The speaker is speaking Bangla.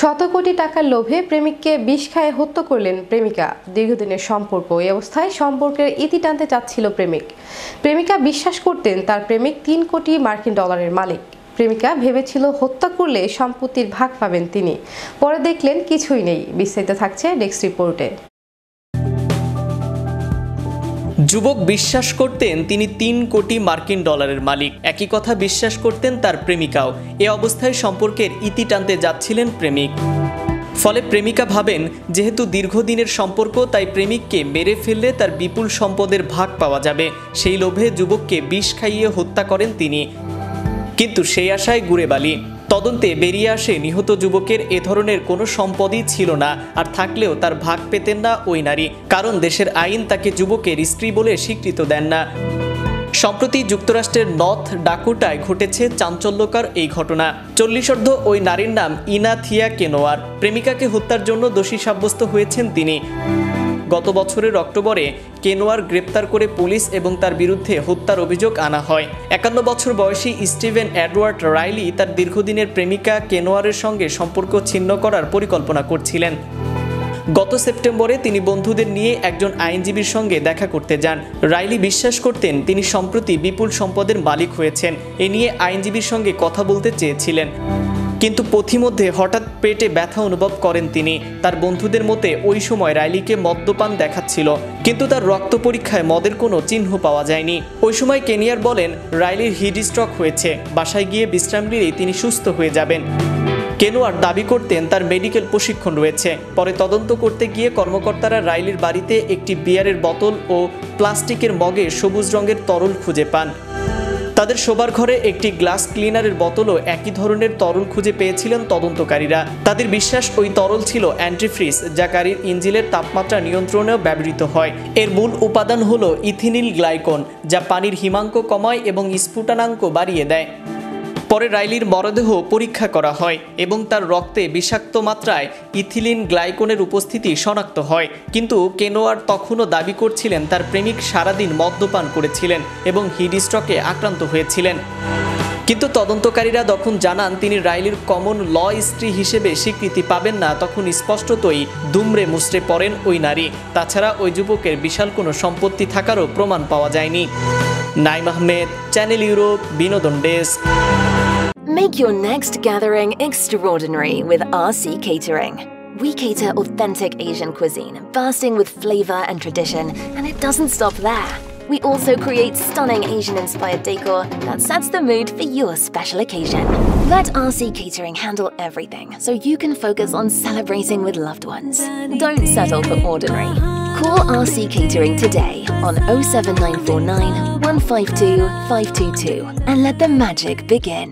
শত-কোটি টাকার লোভে প্রেমিককে বিষ খাইয়ে হত্যা করলেন প্রেমিকা। দীর্ঘদিনের সম্পর্ক, এই অবস্থায় সম্পর্কের ইতি টানতে চাচ্ছিল প্রেমিকা বিশ্বাস করতেন তার প্রেমিক ৩ কোটি মার্কিন ডলারের মালিক। প্রেমিকা ভেবেছিল হত্যা করলে সম্পত্তির ভাগ পাবেন তিনি। পরে দেখলেন কিছুই নেই। বিস্তারিত থাকছে ডেস্ক রিপোর্টে। যুবক বিশ্বাস করতেন তিনি ৩ কোটি মার্কিন ডলারের মালিক। একই কথা বিশ্বাস করতেন তার প্রেমিকাও। এ অবস্থায় সম্পর্কের ইতি টানতে যাচ্ছিলেন প্রেমিক। ফলে প্রেমিকা ভাবেন যেহেতু দীর্ঘদিনের সম্পর্ক, তাই প্রেমিককে মেরে ফেললে তার বিপুল সম্পদের ভাগ পাওয়া যাবে। সেই লোভে যুবককে বিষ খাইয়ে হত্যা করেন তিনি। কিন্তু সেই আশায় গুড়ে বালি। তদন্তে বেরিয়ে আসে নিহত যুবকের এ ধরনের কোনো সম্পদই ছিল না, আর থাকলেও তার ভাগ পেতেন না ওই নারী, কারণ দেশের আইন তাকে যুবকের স্ত্রী বলে স্বীকৃত দেন না। সম্প্রতি যুক্তরাষ্ট্রের নর্থ ডাকোটায় ঘটেছে চাঞ্চল্যকর এই ঘটনা। 40 ওই নারীর নাম ইনা থিয়া কেনোয়ার। প্রেমিকাকে হত্যার জন্য দোষী সাব্যস্ত হয়েছেন তিনি। গত বছরের অক্টোবরে কেনোয়ার গ্রেপ্তার করে পুলিশ এবং তার বিরুদ্ধে হত্যার অভিযোগ আনা হয়। 51 বছর বয়সী স্টিভেন এডওয়ার্ড রাইলি তার দীর্ঘদিনের প্রেমিকা কেনোয়ারের সঙ্গে সম্পর্ক ছিন্ন করার পরিকল্পনা করছিলেন। গত সেপ্টেম্বরে তিনি বন্ধুদের নিয়ে একজন আইনজীবীর সঙ্গে দেখা করতে যান। রাইলি বিশ্বাস করতেন তিনি সম্প্রতি বিপুল সম্পদের মালিক হয়েছেন। এ নিয়ে আইনজীবীর সঙ্গে কথা বলতে চেয়েছিলেন, কিন্তু পথিমধ্যে হঠাৎ পেটে ব্যথা অনুভব করেন তিনি। তার বন্ধুদের মতে ওই সময় রাইলিকে মদ্যপান দেখাচ্ছিল, কিন্তু তার রক্ত পরীক্ষায় মদের কোনো চিহ্ন পাওয়া যায়নি। ওই সময় কেনিয়ার বলেন রাইলির হিট স্ট্রোক হয়েছে, বাসায় গিয়ে বিশ্রাম নিলেই তিনি সুস্থ হয়ে যাবেন। কেনোয়ার দাবি করতেন তার মেডিকেল প্রশিক্ষণ রয়েছে। পরে তদন্ত করতে গিয়ে কর্মকর্তারা রাইলির বাড়িতে একটি বিয়ারের বোতল ও প্লাস্টিকের মগে সবুজ রঙের তরল খুঁজে পান। তাদের শোবার ঘরে একটি গ্লাস ক্লিনারের বোতলও একই ধরনের তরল খুঁজে পেয়েছিলেন তদন্তকারীরা। তাদের বিশ্বাস ওই তরল ছিল অ্যান্টিফ্রিজ, যা গাড়ির ইঞ্জিনের তাপমাত্রা নিয়ন্ত্রণেও ব্যবহৃত হয়। এর মূল উপাদান হলো ইথিনিল গ্লাইকন, যা পানির হিমাঙ্ক কমায় এবং স্ফুটনাঙ্ক বাড়িয়ে দেয়। পরে রাইলির মরদেহ পরীক্ষা করা হয় এবং তার রক্তে বিষাক্ত মাত্রায় ইথিলিন গ্লাইকনের উপস্থিতি শনাক্ত হয়। কিন্তু কেনোয়ার তখনও দাবি করছিলেন তার প্রেমিক সারাদিন মদ্যপান করেছিলেন এবং হিট স্ট্রোকে আক্রান্ত হয়েছিলেন। কিন্তু তদন্তকারীরা যখন জানান তিনি রাইলির কমন ল স্ত্রী হিসেবে স্বীকৃতি পাবেন না, তখন স্পষ্টতই দুমড়ে মুচড়ে পড়েন ওই নারী। তাছাড়া ওই যুবকের বিশাল কোনো সম্পত্তি থাকারও প্রমাণ পাওয়া যায়নি। নাইম আহমেদ, চ্যানেল ইউরোপ, বিনোদন desk. Make your next gathering extraordinary with RC Catering. We cater authentic Asian cuisine, bursting with flavor and tradition, and it doesn't stop there. We also create stunning Asian-inspired decor that sets the mood for your special occasion. Let RC Catering handle everything so you can focus on celebrating with loved ones. Don't settle for ordinary. Call RC Catering today on 07949 152 522 and let the magic begin.